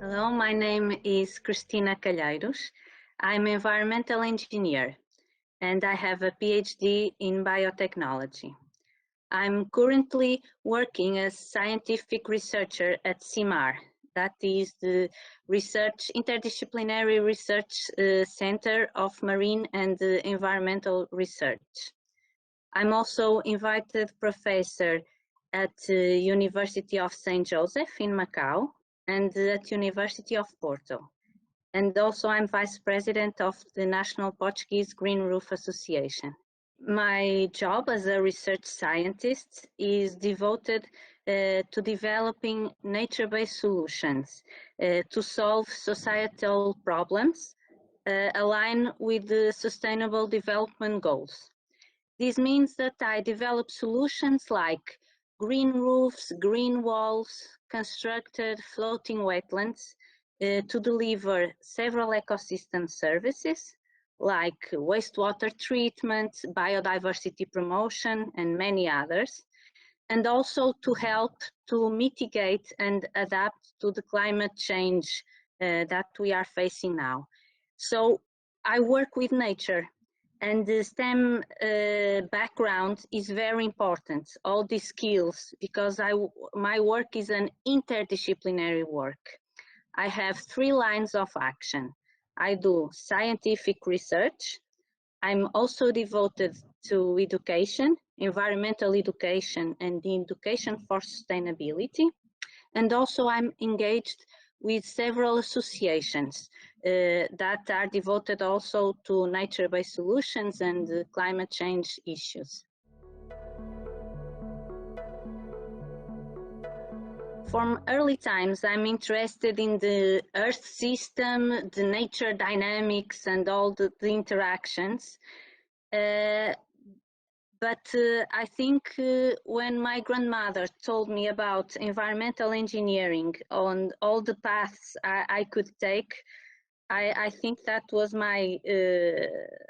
Hello, my name is Cristina Calheiros. I'm an environmental engineer and I have a PhD in biotechnology. I'm currently working as scientific researcher at CIMAR, that is the Interdisciplinary Research Center of Marine and Environmental Research. I'm also invited professor at the University of St. Joseph in Macau and at University of Porto. And also I'm vice president of the National Portuguese Green Roof Association. My job as a research scientist is devoted to developing nature-based solutions to solve societal problems aligned with the Sustainable Development Goals. This means that I develop solutions like green roofs, green walls, constructed floating wetlands to deliver several ecosystem services like wastewater treatment, biodiversity promotion, and many others, and also to help to mitigate and adapt to the climate change that we are facing now. So I work with nature. And the STEM background is very important, all these skills, because my work is an interdisciplinary work. I have 3 lines of action. I do scientific research. I'm also devoted to education, environmental education, and the education for sustainability. And also I'm engaged with several associations that are devoted also to nature-based solutions and climate change issues. From early times, I'm interested in the Earth system, the nature dynamics, and all the interactions. But I think when my grandmother told me about environmental engineering on all the paths I could take, I think that was my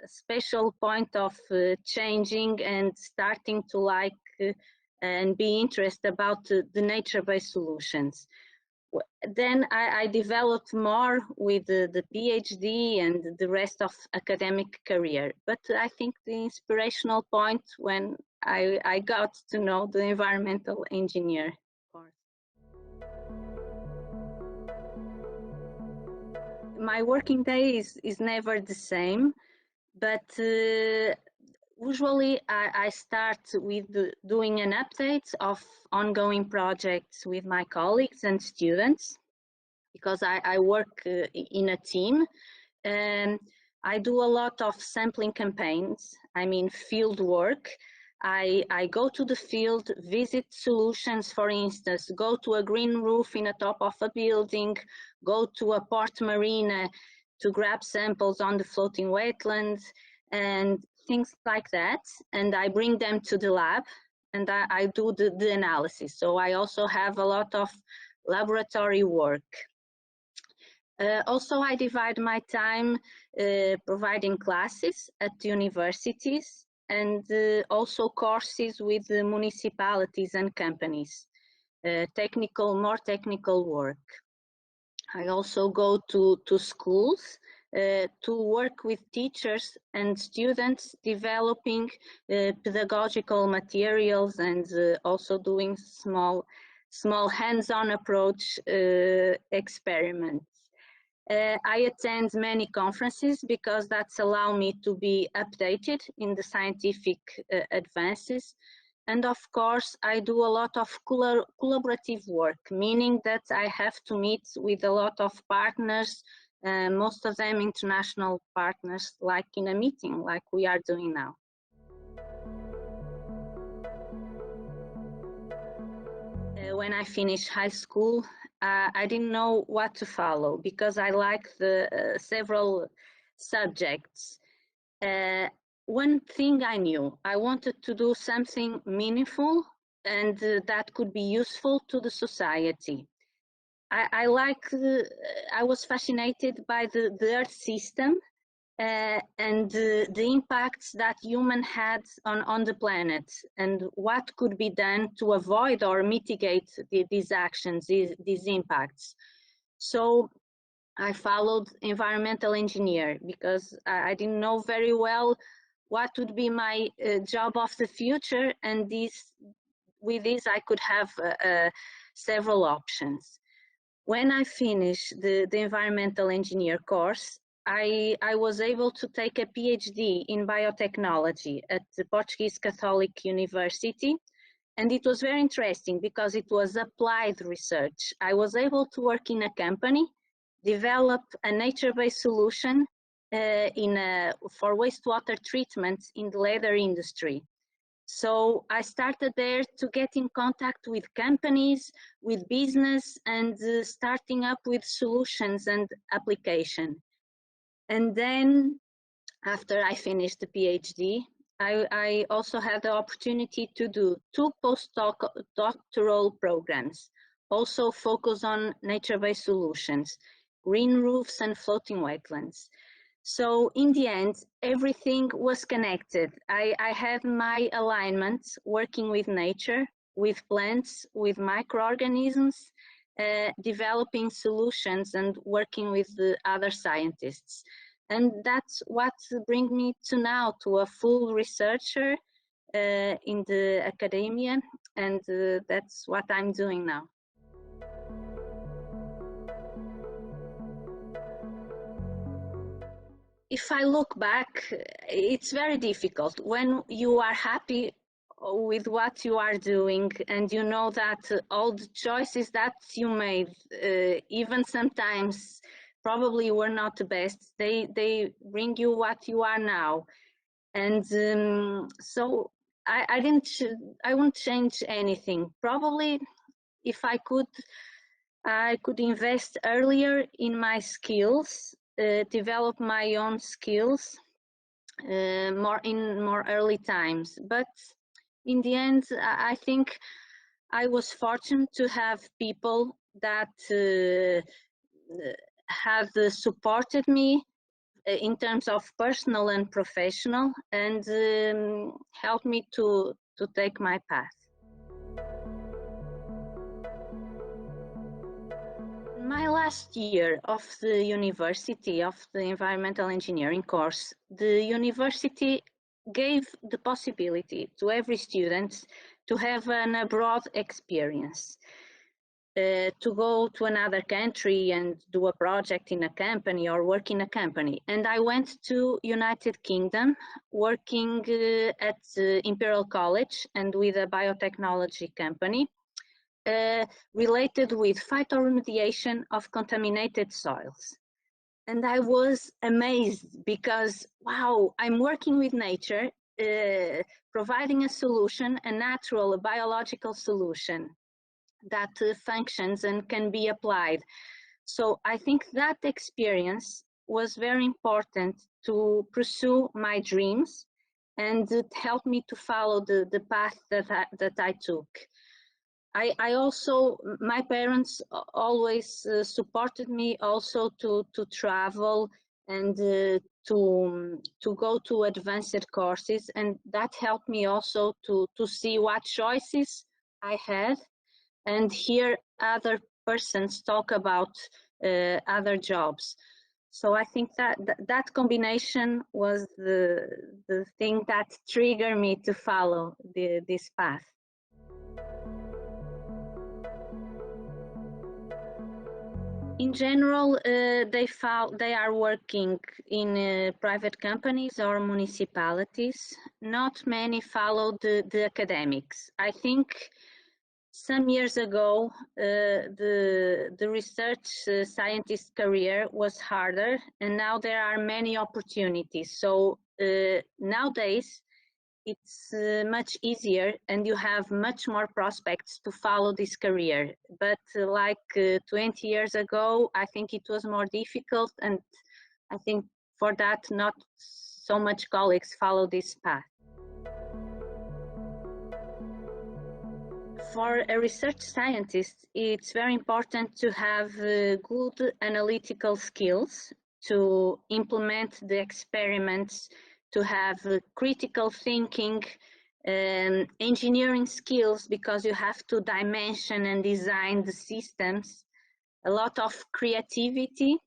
special point of changing and starting to like and be interested about the nature-based solutions. Then I developed more with the PhD and the rest of academic career. But I think the inspirational point when I got to know the environmental engineer course. My working day is never the same, but usually I start with doing an update of ongoing projects with my colleagues and students, because I work in a team. And I do a lot of sampling campaigns, I mean field work. I go to the field, visit solutions, for instance, go to a green roof in the top of a building, go to a port marina to grab samples on the floating wetlands and things like that. And I bring them to the lab and I do the analysis. So I also have a lot of laboratory work. Also, I divide my time providing classes at universities and also courses with the municipalities and companies, more technical work. I also go to schools to work with teachers and students developing pedagogical materials and also doing small hands-on approach experiments. I attend many conferences because that's allow me to be updated in the scientific advances. And of course, I do a lot of collaborative work, meaning that I have to meet with a lot of partners, most of them international partners, like in a meeting like we are doing now. When I finished high school, I didn't know what to follow because I like the several subjects. One thing I knew, I wanted to do something meaningful and that could be useful to the society. I was fascinated by the Earth system and the impacts that human had on the planet and what could be done to avoid or mitigate these actions, these impacts. So I followed environmental engineer because I didn't know very well what would be my job of the future, and with this I could have several options. When I finished the environmental engineer course, I was able to take a PhD in biotechnology at the Portuguese Catholic University, and it was very interesting because it was applied research. I was able to work in a company, develop a nature-based solution for wastewater treatment in the leather industry. So I started there to get in contact with companies, with business, and starting up with solutions and application. And then after I finished the PhD, I also had the opportunity to do 2 postdoctoral programs, also focus on nature-based solutions, green roofs and floating wetlands. So in the end, everything was connected. I had my alignment working with nature, with plants, with microorganisms, developing solutions and working with the other scientists. And that's what brings me to now, to a full researcher in the academia, and that's what I'm doing now. If I look back, it's very difficult. When you are happy with what you are doing and you know that all the choices that you made, even sometimes probably were not the best, they bring you what you are now. And so I won't change anything. Probably if I could invest earlier in my skills, develop my own skills more early times. But in the end, I think I was fortunate to have people that have supported me in terms of personal and professional, and helped me to take my path. My last year of the university, of the environmental engineering course, the university gave the possibility to every student to have an abroad experience, to go to another country and do a project in a company or work in a company. And I went to United Kingdom, working at Imperial College and with a biotechnology company. Related with phytoremediation of contaminated soils. And I was amazed because, wow, I'm working with nature, providing a solution, a natural, a biological solution that functions and can be applied. So I think that experience was very important to pursue my dreams, and it helped me to follow the path that I took. I also, my parents always supported me also to travel and to go to advanced courses, and that helped me also to see what choices I had and hear other persons talk about other jobs. So I think that combination was the thing that triggered me to follow this path. In general, they are working in private companies or municipalities. Not many follow the academics. I think some years ago, the research scientist career was harder, and now there are many opportunities. So nowadays, it's much easier and you have much more prospects to follow this career. But like 20 years ago, I think it was more difficult, and I think for that not so much colleagues follow this path. For a research scientist, it's very important to have good analytical skills, to implement the experiments, to have critical thinking, engineering skills, because you have to dimension and design the systems, a lot of creativity,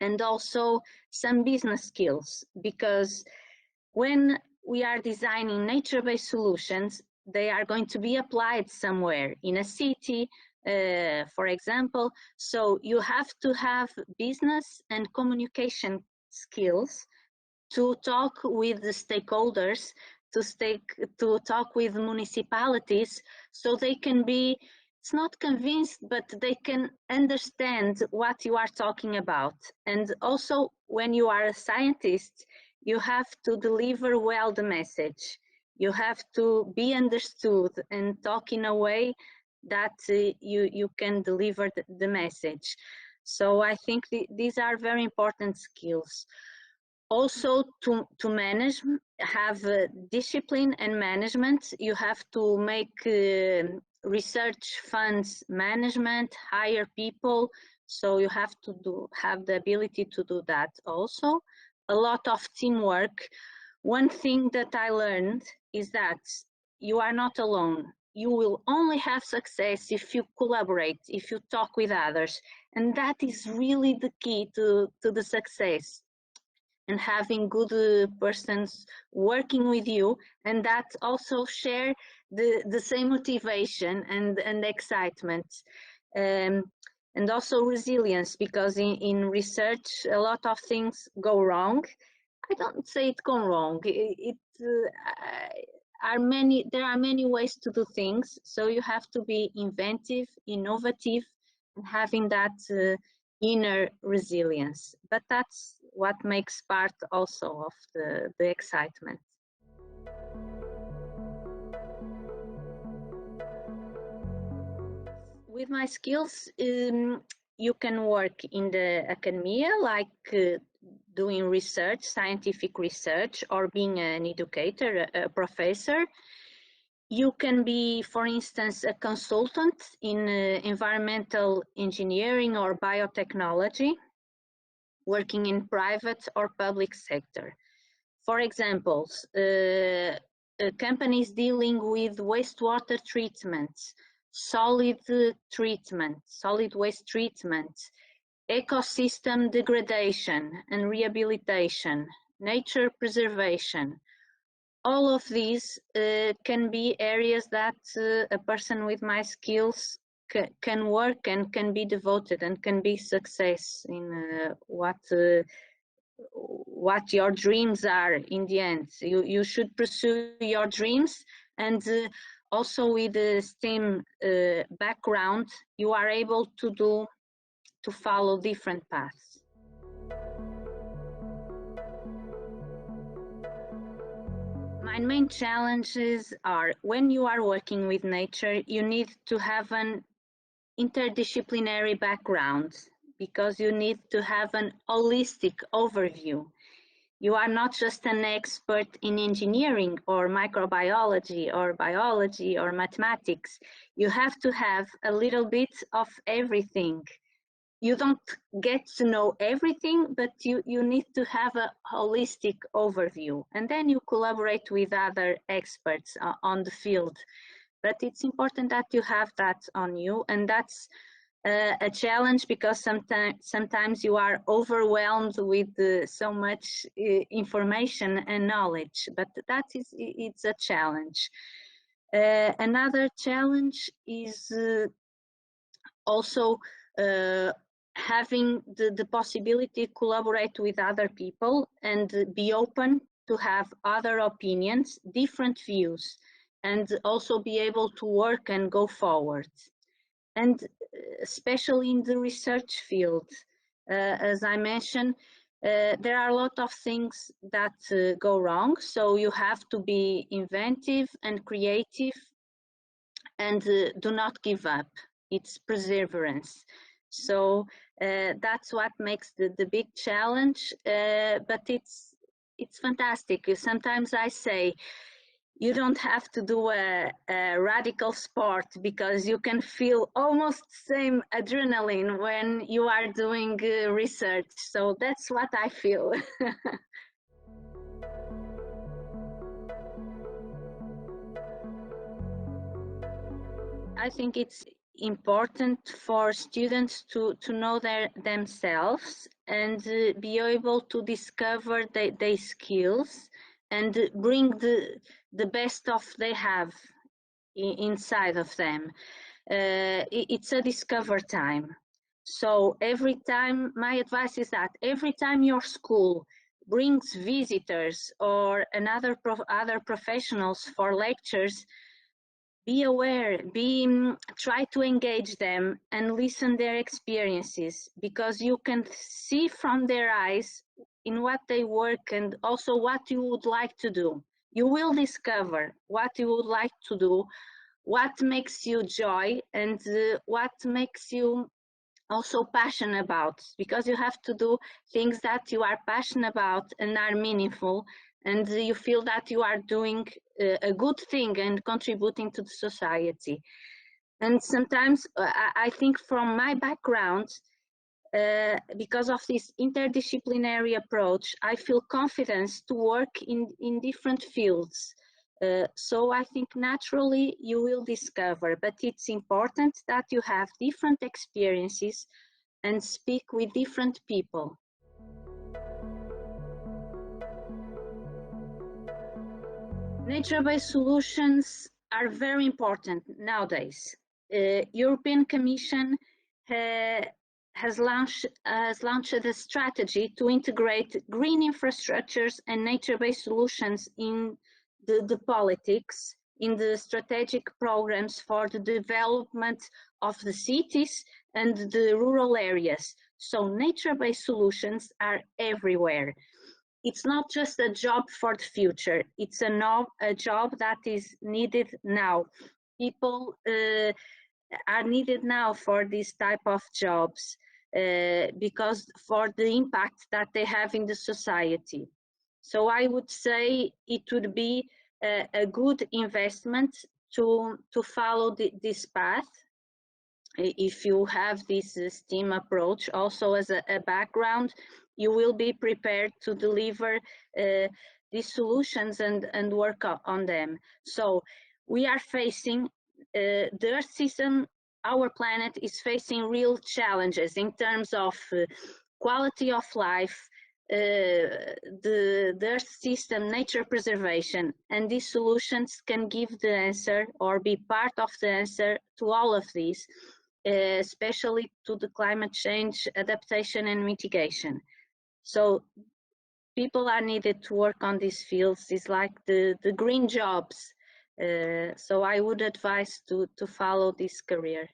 and also some business skills, because when we are designing nature-based solutions, they are going to be applied somewhere in a city, for example. So you have to have business and communication skills to talk with the stakeholders, to talk with municipalities, so they can be, it's not convinced, but they can understand what you are talking about. And also, when you are a scientist, you have to deliver well the message. You have to be understood and talk in a way that you can deliver the message. So I think these are very important skills. Also, to manage, have discipline and management. You have to make research funds management, hire people. So you have to have the ability to do that also. A lot of teamwork. One thing that I learned is that you are not alone. You will only have success if you collaborate, if you talk with others. And that is really the key to the success, and having good persons working with you, and that also share the same motivation and excitement. And also resilience, because in research a lot of things go wrong. I don't say it gone wrong. There are many ways to do things, so you have to be inventive, innovative, and having that inner resilience. But that's what makes part also of the excitement. With my skills, you can work in the academia, like doing research, scientific research, or being an educator, a professor. You can be, for instance, a consultant in environmental engineering or biotechnology, working in private or public sector. For example, companies dealing with wastewater treatment, solid waste treatment, ecosystem degradation and rehabilitation, nature preservation. All of these can be areas that a person with my skills can work and can be devoted and can be success in what your dreams are in the end. You should pursue your dreams, and also with the STEM background, you are able to follow different paths. My main challenges are, when you are working with nature, you need to have an interdisciplinary background, because you need to have an holistic overview. You are not just an expert in engineering or microbiology or biology or mathematics. You have to have a little bit of everything. You don't get to know everything, but you need to have a holistic overview. And then you collaborate with other experts on the field. But it's important that you have that on you, and that's a challenge, because sometimes you are overwhelmed with so much information and knowledge, but it's a challenge. Another challenge is also having the possibility to collaborate with other people and be open to have other opinions, different views, and also be able to work and go forward. And especially in the research field, as I mentioned, there are a lot of things that go wrong, so you have to be inventive and creative, and do not give up. It's perseverance. So that's what makes the big challenge, but it's fantastic. Sometimes I say, you don't have to do a radical sport, because you can feel almost the same adrenaline when you are doing research. So that's what I feel. I think it's important for students to know themselves and be able to discover their skills and bring the best of they have inside of them. It's a discover time. So every time, my advice is that every time your school brings visitors or other professionals for lectures, be aware, try to engage them and listen their experiences, because you can see from their eyes in what they work and also what you would like to do. You will discover what you would like to do, what makes you joy, and what makes you also passionate about, because you have to do things that you are passionate about and are meaningful, and you feel that you are doing a good thing and contributing to the society. And sometimes I think from my background, because of this interdisciplinary approach, I feel confidence to work in different fields. So I think naturally you will discover, but it's important that you have different experiences and speak with different people. Nature-based solutions are very important nowadays. European Commission has launched a strategy to integrate green infrastructures and nature-based solutions in the politics, in the strategic programs for the development of the cities and the rural areas. So nature-based solutions are everywhere. It's not just a job for the future, it's a job that is needed now. People are needed now for this type of jobs because for the impact that they have in the society. So I would say it would be a good investment to follow this path. If you have this STEAM approach also as a background, you will be prepared to deliver these solutions and work on them. So we are facing, the Earth system, our planet is facing real challenges in terms of quality of life, the Earth system, nature preservation, and these solutions can give the answer or be part of the answer to all of these, especially to the climate change adaptation and mitigation. So people are needed to work on these fields. It's like the green jobs. So I would advise to follow this career.